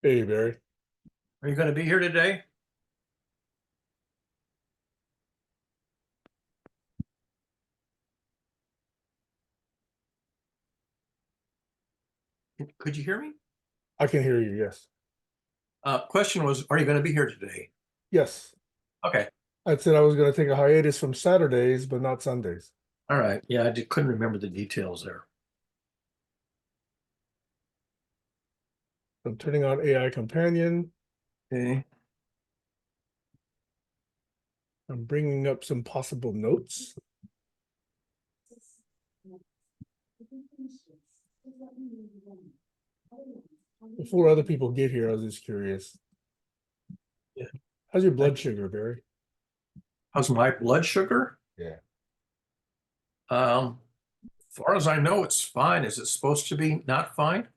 Hey, Barry. Are you going to be here today? Could you hear me? I can hear you, yes. Question was, are you going to be here today? Yes. Okay. I said I was going to take a hiatus from Saturdays, but not Sundays. All right. Yeah, I couldn't remember the details there. I'm turning on AI Companion. Okay. I'm bringing up some possible notes. Before other people get here, I was just curious. Yeah. How's your blood sugar, Barry? How's my blood sugar? Yeah. As far as I know, it's fine. Is it supposed to be not fine?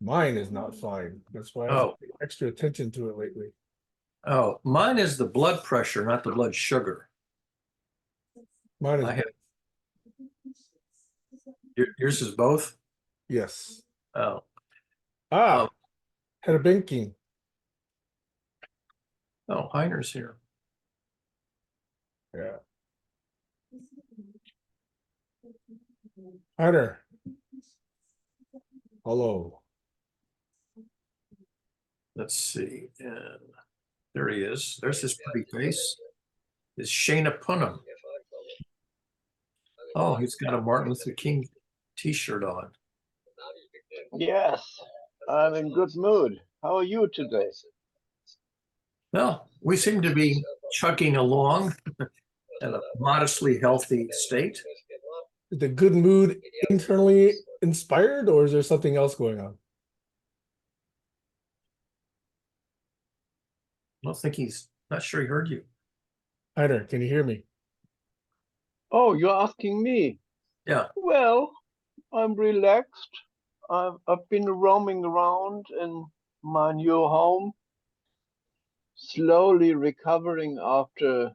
Mine is not fine. That's why I have Oh, to pay extra attention to it lately. oh, mine is the blood pressure, not the blood sugar. Mine is I have both. yours is both. Yes. Oh, Ah, um, had a banking. oh, Heiner's here. Yeah. Hunter. Hello. Let's see. And there he is. There's his pretty face. Is Shayna Punnam. Oh, he's got a Martin Luther King t-shirt on. Yes, I'm in good mood. How are you today? Well, we seem to be chugging along at a modestly healthy state. Is the good mood internally inspired, or is there something else going on? I don't think not sure he heard you. Hunter, can you hear me? Oh, you're asking me? Yeah. Well, I'm relaxed. I've been roaming around in my new home, slowly recovering after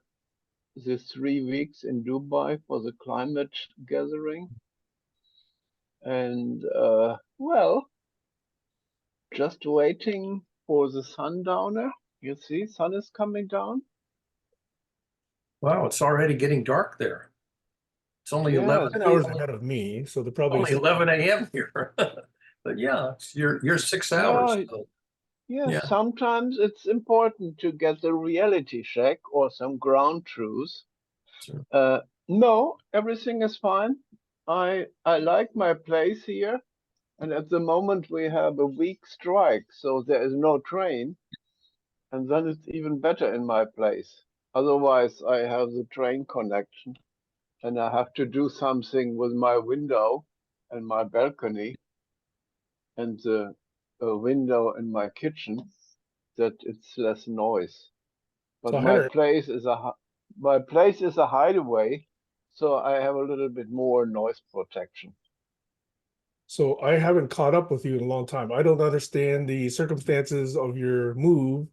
the 3 weeks in Dubai for the climate gathering. And well, just waiting for the sundowner. You see, sun is coming down. Wow, it's already getting dark there. It's only Yes, 11, 10 hours ahead of me, so they're probably only 11 a.m. here. But yeah, you're 6 hours. yeah, So, yes, yeah. sometimes it's important to get the reality check or some ground truth. Sure. No, everything is fine. I like my place here, and at the moment we have a week strike, so there is no train, and then it's even better in my place. Otherwise, I have the train connection, and I have to do something with my window and my balcony and the window in my kitchen that it's less noise. But So Hunter, my place is a hideaway, so I have a little bit more noise protection. so I haven't caught up with you in a long time. I don't understand the circumstances of your move,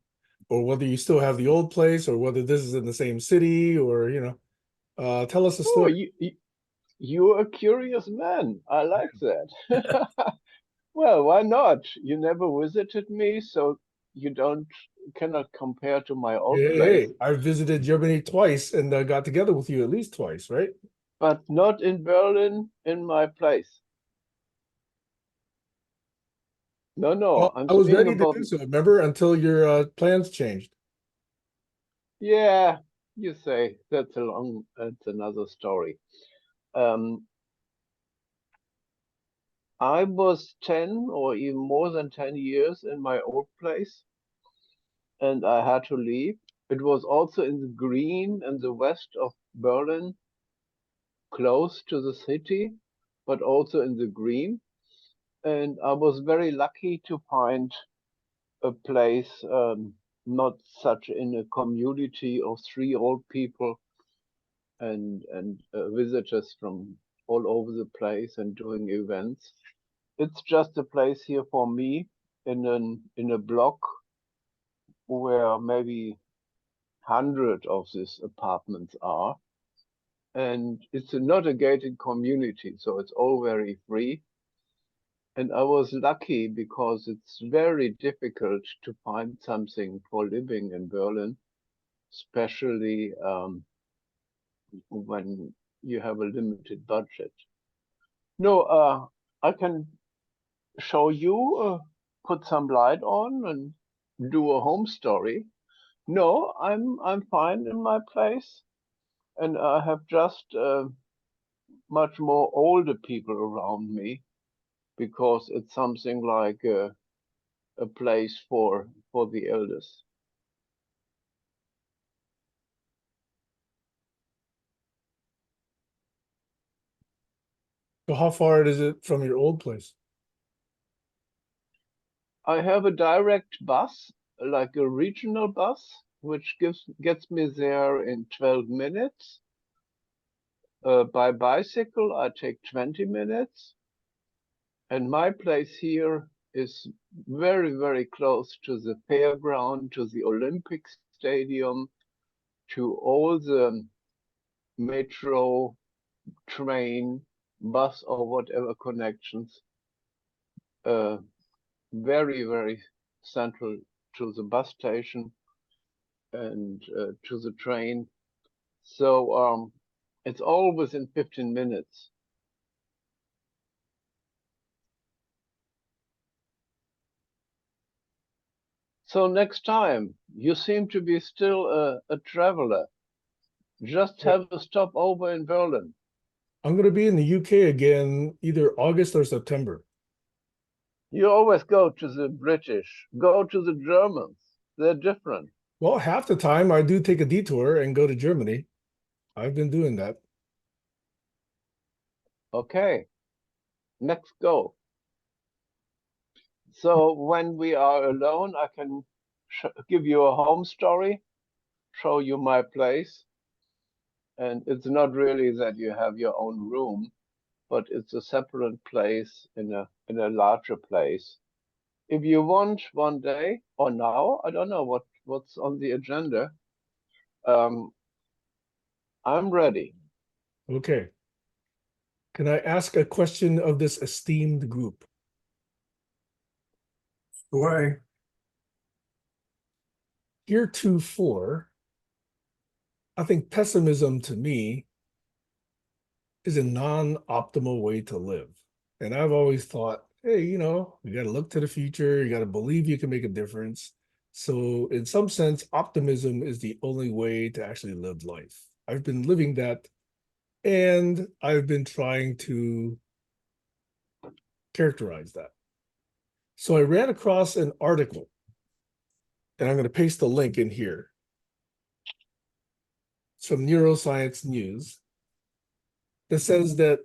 or whether you still have the old place, or whether this is in the same city, or tell us a Oh, story. you're a curious man. I like that. Well, why not? You never visited me, so you cannot compare to my old place. Hey, I visited Germany twice and got together with you at least twice, right? But not in Berlin, in my place. No, Well, I'm I was speaking ready to about. do so, remember, until your plans changed. Yeah, you say that's another story. Um, I was 10 or even more than 10 years in my old place, and I had to leave. It was also in the green in the west of Berlin, close to the city, but also in the green. And I was very lucky to find a place, not such in a community of three old people and visitors from all over the place and doing events. It's just a place here for me in a block where maybe 100 of these apartments are, and it's not a gated community, so it's all very free. And I was lucky because it's very difficult to find something for living in Berlin, especially when you have a limited budget. No, I can show you, put some light on and do a home story. No, I'm fine in my place, and I have just much more older people around me because it's something like a place for the elders. So how far is it from your old place? I have a direct bus, like a regional bus, which gets me there in 12 minutes. By bicycle, I take 20 minutes. And my place here is very, very close to the fairground, to the Olympic Stadium, to all the metro, train, bus, or whatever connections. Very, very central to the bus station and to the train. So it's all within 15 minutes. So next time, you seem to be still a traveler. Just Yeah. have a stopover in Berlin. I'm going to be in the UK again, either August or September. You always go to the British, go to the Germans. They're different. Well, half the time I do take a detour and go to Germany. I've been doing that. Okay, next go. So when we are alone, I can give you a home story, show you my place. And it's not really that you have your own room, but it's a separate place in a larger place. If you want one day or now, I don't know what's on the agenda. I'm ready. Okay. Can I ask a question of this esteemed group? Boy, Heretofore, I think pessimism to me is a non-optimal way to live. And I've always thought, hey, you got to look to the future. You got to believe you can make a difference. So in some sense, optimism is the only way to actually live life. I've been living that, and I've been trying to characterize that. So I ran across an article, and I'm going to paste the link in here. It's from Neuroscience News that says that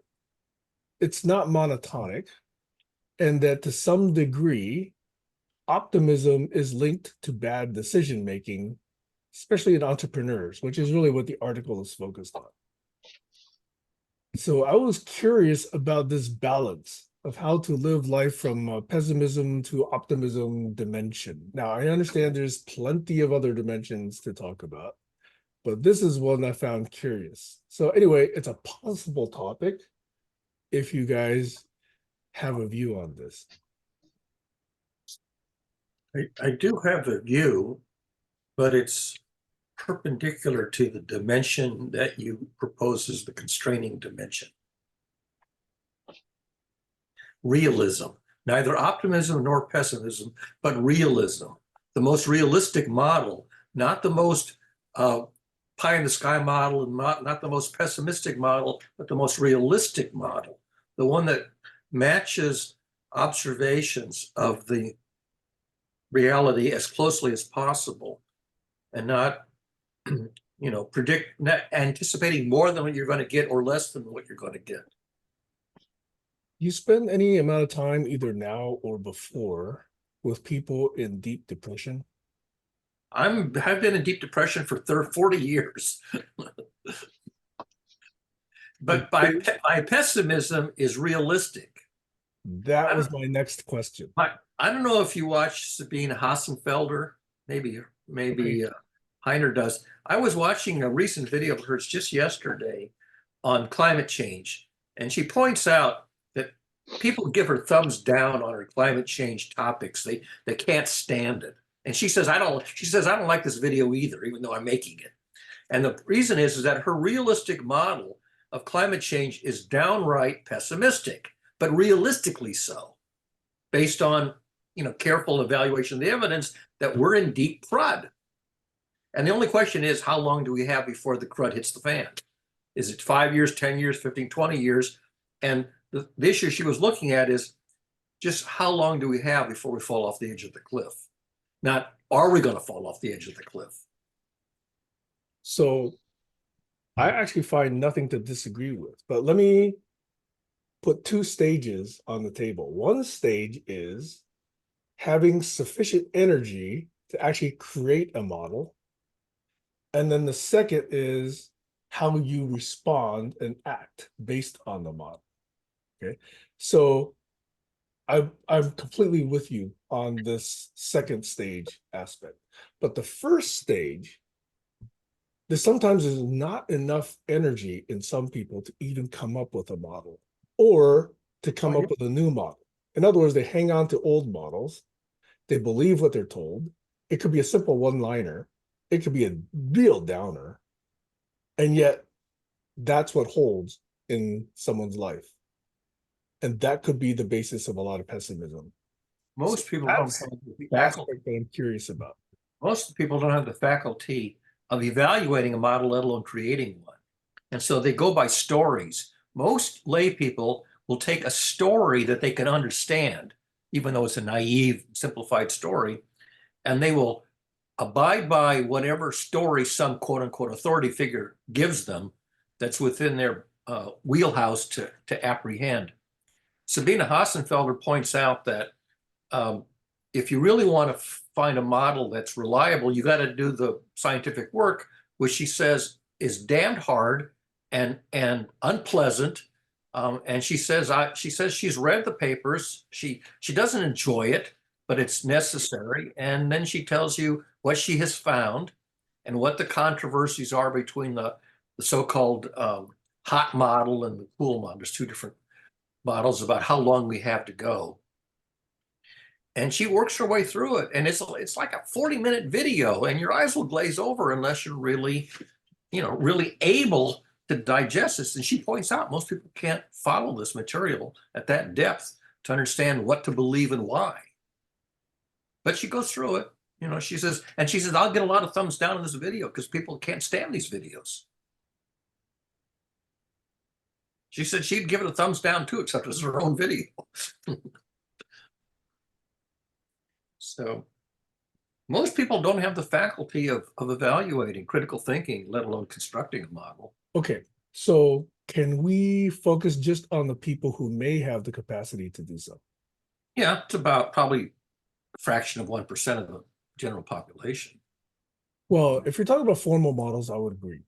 it's not monotonic, and that to some degree, optimism is linked to bad decision making, especially in entrepreneurs, which is really what the article is focused on. So I was curious about this balance of how to live life from pessimism to optimism dimension. Now, I understand there's plenty of other dimensions to talk about, but this is one I found curious. So anyway, it's a possible topic if you guys have a view on this. I do have a view, but it's perpendicular to the dimension that you propose as the constraining dimension. Realism, neither optimism nor pessimism, but realism, the most realistic model, not the most pie in the sky model, and not the most pessimistic model, but the most realistic model, the one that matches observations of the reality as closely as possible, and not anticipating more than what you're going to get or less than what you're going to get. You spend any amount of time, either now or before, with people in deep depression? I've been in deep depression for 40 years. But my pessimism is realistic. That was my next question. I don't know if you watch Sabine Hassenfelder, maybe Heiner does. I was watching a recent video of hers just yesterday on climate change, and she points out that people give her thumbs down on her climate change topics. They can't stand it. And she says, I don't like this video either, even though I'm making it. And the reason is that her realistic model of climate change is downright pessimistic, but realistically so, based on careful evaluation of the evidence that we're in deep crud. And the only question is, how long do we have before the crud hits the fan? Is it 5 years, 10 years, 15, 20 years? And the issue she was looking at is just how long do we have before we fall off the edge of the cliff? Not, are we going to fall off the edge of the cliff? So I actually find nothing to disagree with, but let me put two stages on the table. One stage is having sufficient energy to actually create a model. And then the second is how you respond and act based on the model. Okay. So I'm completely with you on this second stage aspect. But the first stage, there sometimes is not enough energy in some people to even come up with a model or to come up with a new model. In other words, they hang on to old models. They believe what they're told. It could be a simple one-liner. It could be a real downer. And yet that's what holds in someone's life. And that could be the basis of a lot of pessimism. Most people don't have the aspect that I'm curious about. Most people don't have the faculty of evaluating a model, let alone creating one. And so they go by stories. Most lay people will take a story that they can understand, even though it's a naive, simplified story, and they will abide by whatever story some quote unquote authority figure gives them that's within their wheelhouse to apprehend. Sabina Hassenfelder points out that if you really want to find a model that's reliable, you got to do the scientific work, which she says is damned hard and unpleasant. And she says she's read the papers. She doesn't enjoy it, but it's necessary. And then she tells you what she has found and what the controversies are between the so-called hot model and the cool model. There's two different models about how long we have to go. And she works her way through it. And it's like a 40-minute video, and your eyes will glaze over unless you're really able to digest this. And she points out most people can't follow this material at that depth to understand what to believe and why. But she goes through it. She says, I'll get a lot of thumbs down in this video because people can't stand these videos. She said she'd give it a thumbs down too, except it's her own video. So most people don't have the faculty of evaluating critical thinking, let alone constructing a model. Okay, so can we focus just on the people who may have the capacity to do so? Yeah, it's about probably a fraction of 1% of the general population. Well, if you're talking about formal models, I would agree.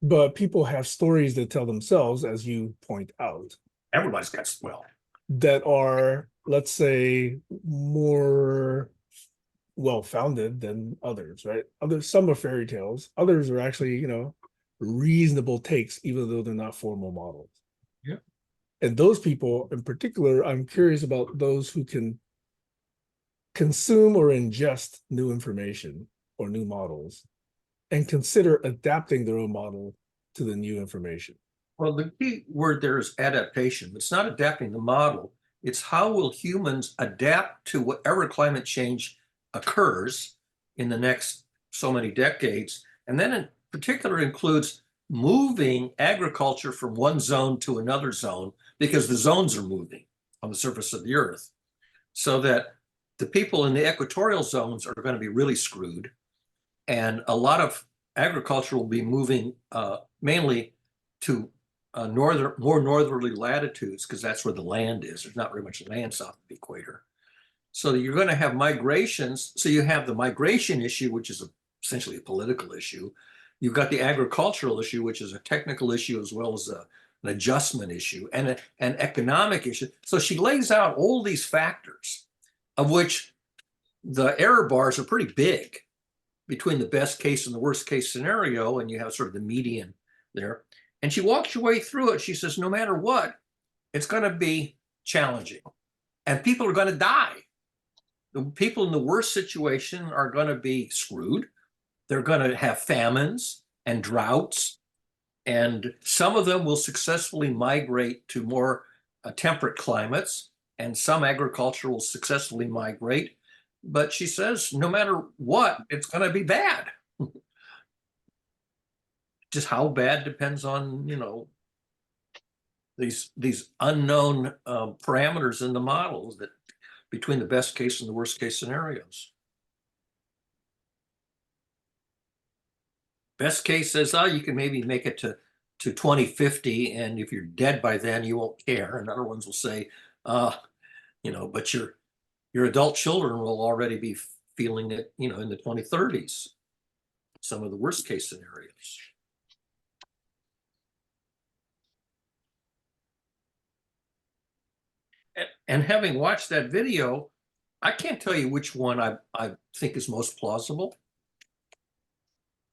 But people have stories that tell themselves, as you point out. Everybody's got, well, that are, let's say, more well-founded than others, right? Some are fairy tales. Others are actually, reasonable takes, even though they're not formal models. Yeah. And those people in particular, I'm curious about those who can consume or ingest new information or new models and consider adapting their own model to the new information. Well, the key word there is adaptation. It's not adapting the model. It's how will humans adapt to whatever climate change occurs in the next so many decades. And then in particular includes moving agriculture from one zone to another zone because the zones are moving on the surface of the earth. So that the people in the equatorial zones are going to be really screwed. And a lot of agriculture will be moving mainly to more northerly latitudes because that's where the land is. There's not very much land south of the equator. So you're going to have migrations. So you have the migration issue, which is essentially a political issue. You've got the agricultural issue, which is a technical issue as well as an adjustment issue and an economic issue. So she lays out all these factors of which the error bars are pretty big between the best case and the worst case scenario, and you have sort of the median there. And she walks your way through it. She says, no matter what, it's going to be challenging. And people are going to die. The people in the worst situation are going to be screwed. They're going to have famines and droughts. And some of them will successfully migrate to more temperate climates, and some agriculture will successfully migrate. But she says, no matter what, it's going to be bad. Just how bad depends on, these unknown parameters in the models that between the best case and the worst case scenarios. Best case says, oh, you can maybe make it to 2050, and if you're dead by then, you won't care. And other ones will say, but your adult children will already be feeling it, in the 2030s. Some of the worst case scenarios. And having watched that video, I can't tell you which one I think is most plausible.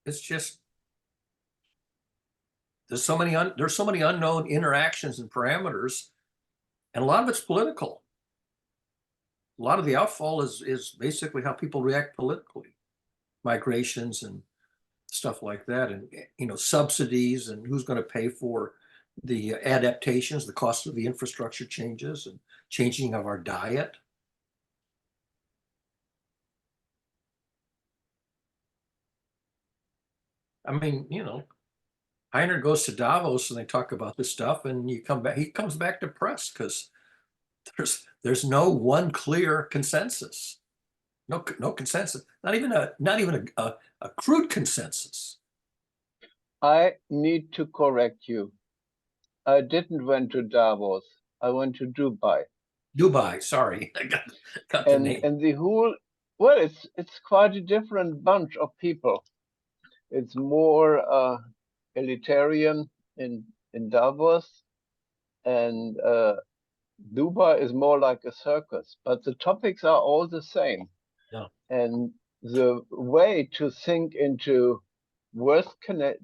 It's just there's so many unknown interactions and parameters, and a lot of it's political. A lot of the outfall is basically how people react politically, migrations and stuff like that, and subsidies and who's going to pay for the adaptations, the cost of the infrastructure changes and changing of our diet. I mean, Heiner goes to Davos and they talk about this stuff, and he comes back depressed because there's no one clear consensus. No consensus. Not even a crude consensus. I need to correct you. I didn't went to Davos. I went to Dubai. Dubai, sorry. I got the name. And the whole, well, it's quite a different bunch of people. It's more elitarian in Davos, and Dubai is more like a circus, but the topics are all the same. Yeah. And the way to think into worst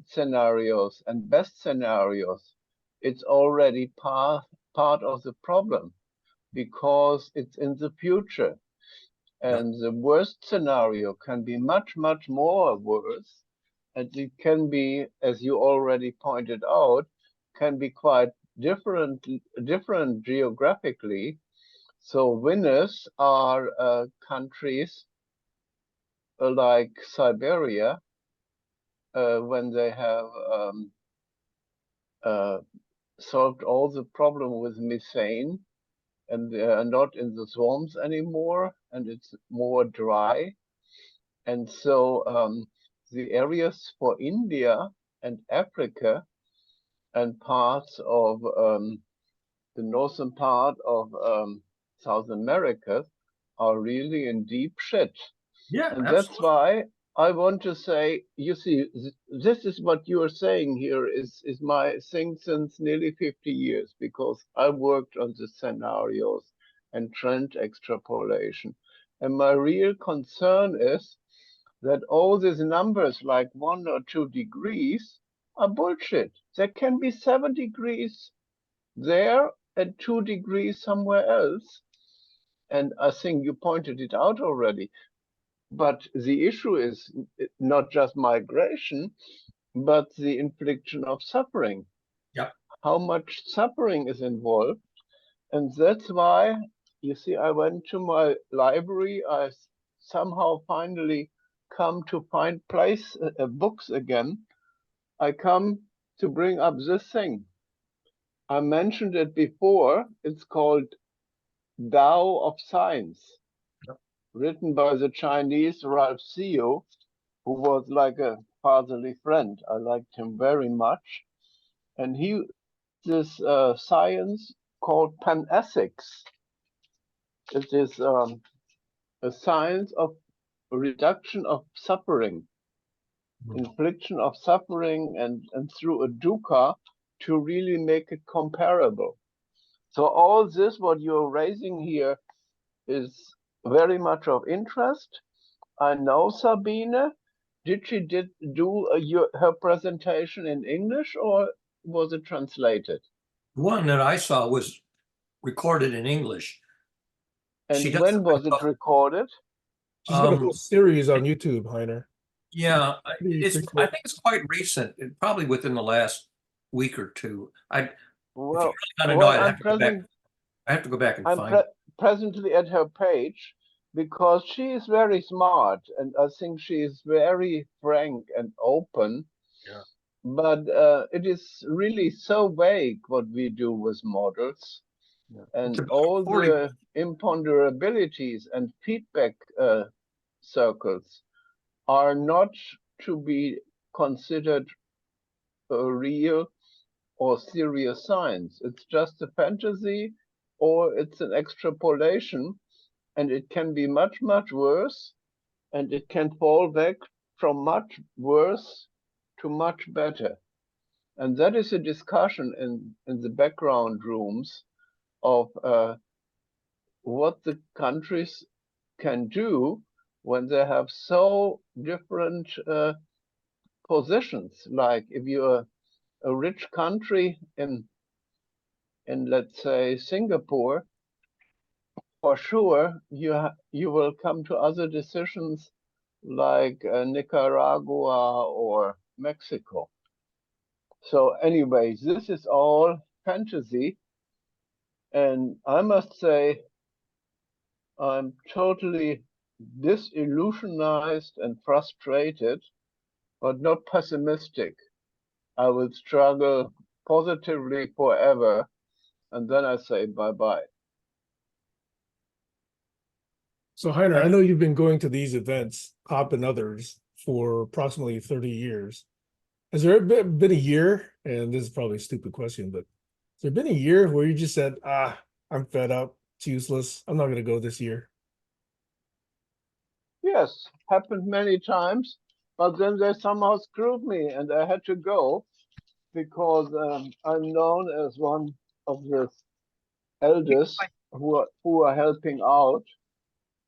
scenarios and best scenarios, it's already part of the problem, because it's in the future. And the worst scenario can be much, much more worse. And it can be, as you already pointed out, can be quite different geographically. So winners are countries like Siberia, when they have solved all the problem with methane, and they are not in the swamps anymore, and it's more dry. And so the areas for India and Africa and parts of the northern part of South America are really in deep shit. Yeah, and absolutely. That's why I want to say, you see, this is what you are saying here is my thing since nearly 50 years, because I worked on the scenarios and trend extrapolation. And my real concern is that all these numbers like 1 or 2 degrees are bullshit. There can be 7 degrees there and 2 degrees somewhere else. And I think you pointed it out already. But the issue is not just migration, but the infliction of suffering. Yeah. How much suffering is involved. And that's why, you see, I went to my library. I somehow finally come to find books again. I come to bring up this thing. I mentioned it before. It's called Tao of Science, written by the Chinese Ralph Seo, who was like a fatherly friend. I liked him very much. And he this science called panethics. It is a science of reduction of suffering, infliction of suffering, and through a dukkha to really make it comparable. So all this, what you're raising here, is very much of interest. I know Sabine. Did she do her presentation in English, or was it translated? The one that I saw was recorded in English. And She does when was it recorded? She's got a whole series on YouTube, Heiner. Yeah, Pretty I cool. think it's quite recent, probably within the last week or two. If you Well, really want to know, well, I'd I'm have to go back. present. I have to go back and I'm find it. presently at her page because she is very smart and I think she is very frank and open. Yeah. But it is really so vague what we do with models. Yeah. And It's about all 40 the imponderabilities and feedback circles are not to be considered a real or serious science. It's just a fantasy or it's an extrapolation, and it can be much, much worse, and it can fall back from much worse to much better. And that is a discussion in the background rooms of what the countries can do when they have so different positions. Like if you're a rich country in let's say Singapore, for sure you will come to other decisions like Nicaragua or Mexico. So anyways, this is all fantasy, and I must say I'm totally disillusionized and frustrated, but not pessimistic. I will struggle positively forever, and then I say bye-bye. So, Heiner, I know you've been going to these events, COP and others, for approximately 30 years. Has there been a year, and this is probably a stupid question, but has there been a year where you just said, I'm fed up, it's useless, I'm not going to go this year? Yes, happened many times, but then they somehow screwed me and I had to go because I'm known as one of the elders who are helping out.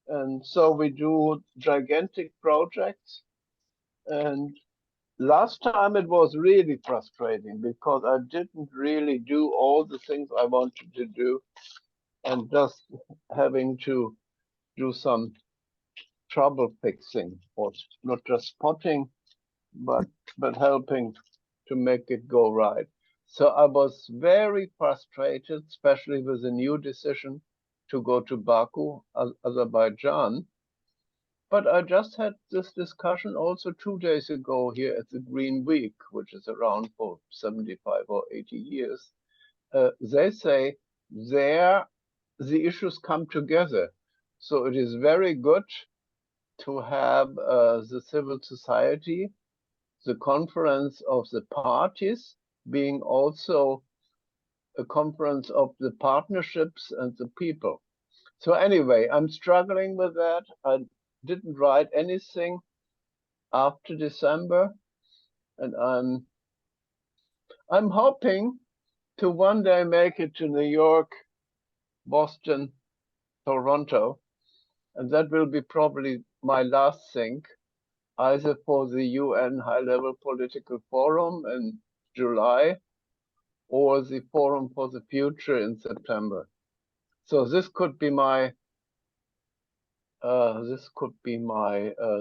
And so we do gigantic projects. And last time it was really frustrating because I didn't really do all the things I wanted to do and just having to do some trouble fixing or not just spotting, but helping to make it go right. So I was very frustrated, especially with the new decision to go to Baku, Azerbaijan. But I just had this discussion also 2 days ago here at the Green Week, which is around for 75 or 80 years. They say there the issues come together. So it is very good to have the civil society, the conference of the parties being also a conference of the partnerships and the people. So anyway, I'm struggling with that. I didn't write anything after December, and I'm hoping to one day make it to New York, Boston, Toronto, and that will be probably my last thing, either for the UN High-Level Political Forum in July or the Forum for the Future in September. So this could be my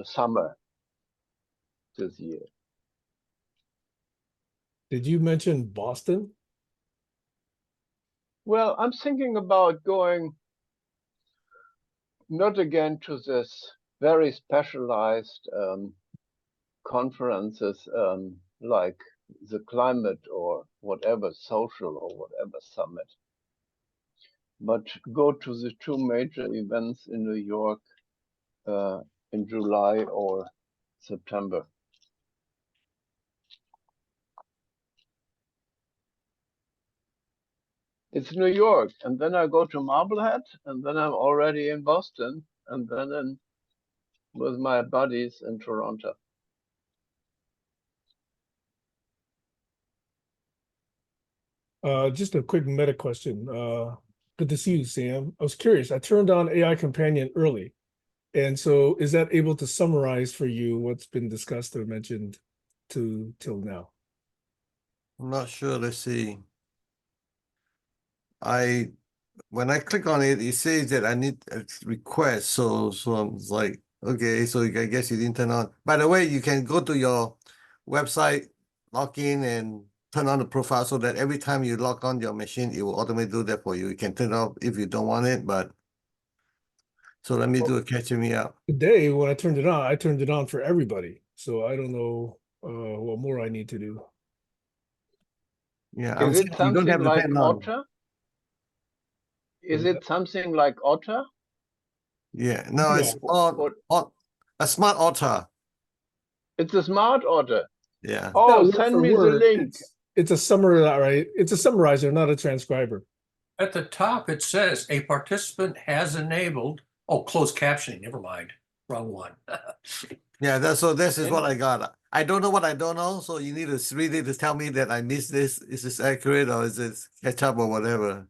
summer this year. Did you mention Boston? Well, I'm thinking about going not again to this very specialized conferences like the climate or whatever social or whatever summit, but go to the two major events in New York in July or September. It's New York, and then I go to Marblehead, and then I'm already in Boston, and then with my buddies in Toronto. Just a quick meta question. Good to see you, Sam. I was curious. I turned on AI Companion early. And so is that able to summarize for you what's been discussed or mentioned till now? I'm not sure. Let's see. I when I click on it, it says that I need a request. So I'm like, okay, so I guess you didn't turn on. By the way, you can go to your website, log in and turn on the profile so that every time you log on your machine, it will automatically do that for you. You can turn it off if you don't want it, but so let me do a catching me up. Today, when I turned it on for everybody. So I don't know what more I need to do. Yeah, I'm Is saying it you don't something have to like turn it on. Otter? Is it something like Otter? Yeah, no, it's Yeah. a smart altar. It's a smart Otter. Yeah. Oh, Not word send for me the word. link. It's a summary, right? It's a summarizer, not a transcriber. At the top, it says a participant has enabled, oh, closed captioning, never mind, wrong one. Yeah, this is Can, what I got. I don't know what I don't know, so you need to read it to tell me that I missed this. Is this accurate or is this catch up or whatever?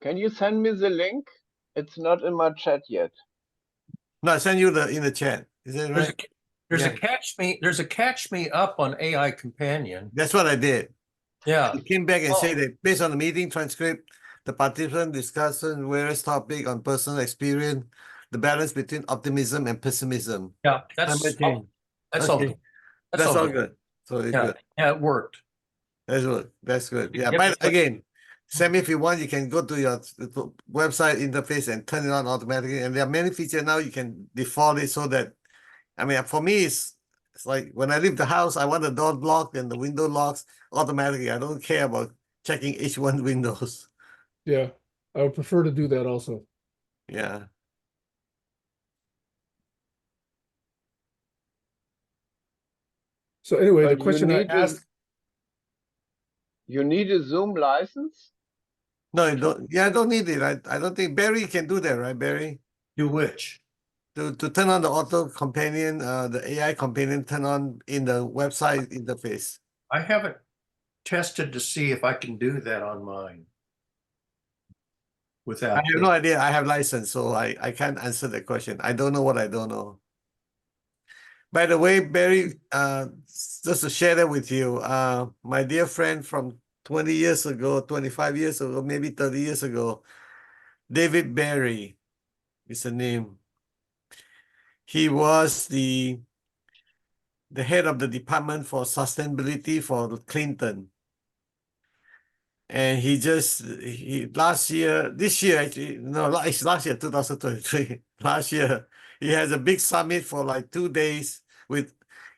can you send me the link? It's not in my chat yet. No, I sent you in the chat. Is that There's a, right? there's a Yeah. catch me up on AI Companion. That's what I did. Yeah. I came back and Oh, say that based on the meeting transcript, the participant discussion various topic on personal experience, the balance between optimism and pessimism. yeah, Climate change. that's all Okay, good. That's that's all all good. good. So it's Yeah, good. yeah, it worked. That's good. That's good. Yeah. Yep, But but again, Sammy, if you want, you can go to your website interface and turn it on automatically. And there are many features now you can default it so that, I mean, for me, it's like when I leave the house, I want the door locked and the window locks automatically. I don't care about checking each one windows. Yeah. I would prefer to do that also. Yeah. So anyway, the But question I asked, you need a Zoom license? No, you don't. Yeah, I don't need it. I don't think Barry can do that, right, Barry? do which? To turn on the auto companion, the AI companion, turn on in the website interface. I haven't tested to see if I can do that on mine I without have this. no idea. I have license, so I can't answer the question. I don't know what I don't know. By the way, Barry, just to share that with you, my dear friend from 20 years ago, 25 years ago, maybe 30 years ago, David Barry is the name. He was the head of the Department for Sustainability for Clinton. And this year actually, no, it's last year, 2023, last year, he has a big summit for like 2 days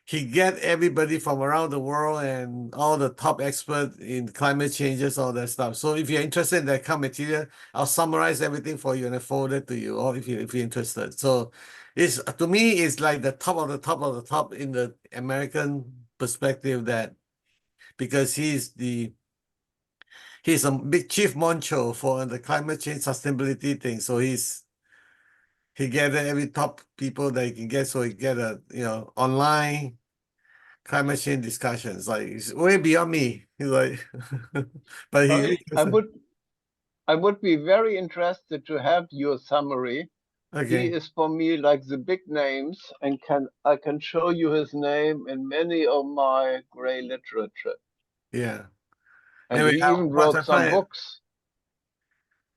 he get everybody from around the world and all the top experts in climate changes, all that stuff. So if you're interested in that kind of material, I'll summarize everything for you and I forward it to you, or if you're interested. So it's to me, it's like the top of the top of the top in the American perspective that because he's a big chief moncho for the climate change sustainability thing. So he gathered every top people that he can get. So he get a online climate change discussions. Like it's way beyond me. He's like, but Uh, he's I interested. would I would be very interested to have your summary. He Okay, is for me like the big names and I can show you his name in many of my gray literature. yeah. And Anyway, he even once I wrote some find it, books.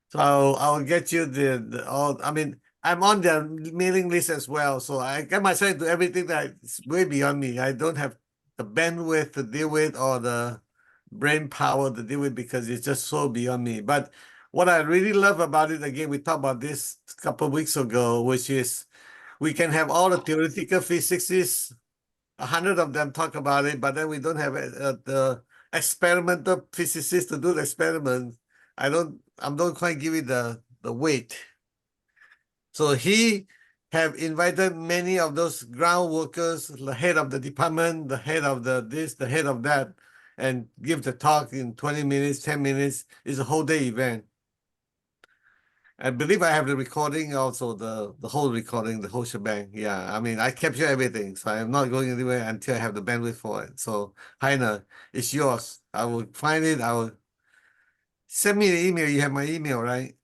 so I'll get you the all. I mean, I'm on their mailing list as well, so I get myself into everything that's way beyond me. I don't have the bandwidth to deal with or the brain power to deal with because it's just so beyond me. But what I really love about it, again, we talked about this a couple of weeks ago, which is we can have all the theoretical physicists, 100 of them talk about it, but then we don't have the experimental physicists to do the experiment. I don't quite give it the weight. So he have invited many of those ground workers, the head of the department, the head of the this, the head of that, and give the talk in 20 minutes, 10 minutes. It's a whole day event. I believe I have the recording also, the whole recording, the whole shebang. Yeah, I mean, I capture everything, so I'm not going anywhere until I have the bandwidth for it. So, Heiner, it's yours. I will find it. I will send me the email. You have my email, right?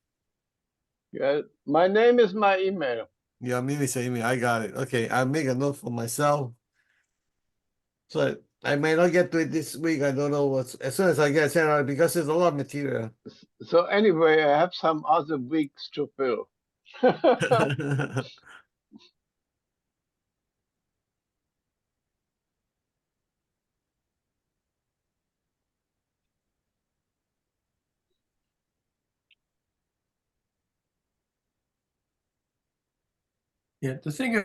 Yeah, my name is my email. Your name is email. I got it. Okay, I'll make a note for myself. So I may not get to it this week. I don't know what's as soon as I get it because there's a lot of material. So anyway, I have some other weeks to fill. Yeah, the thing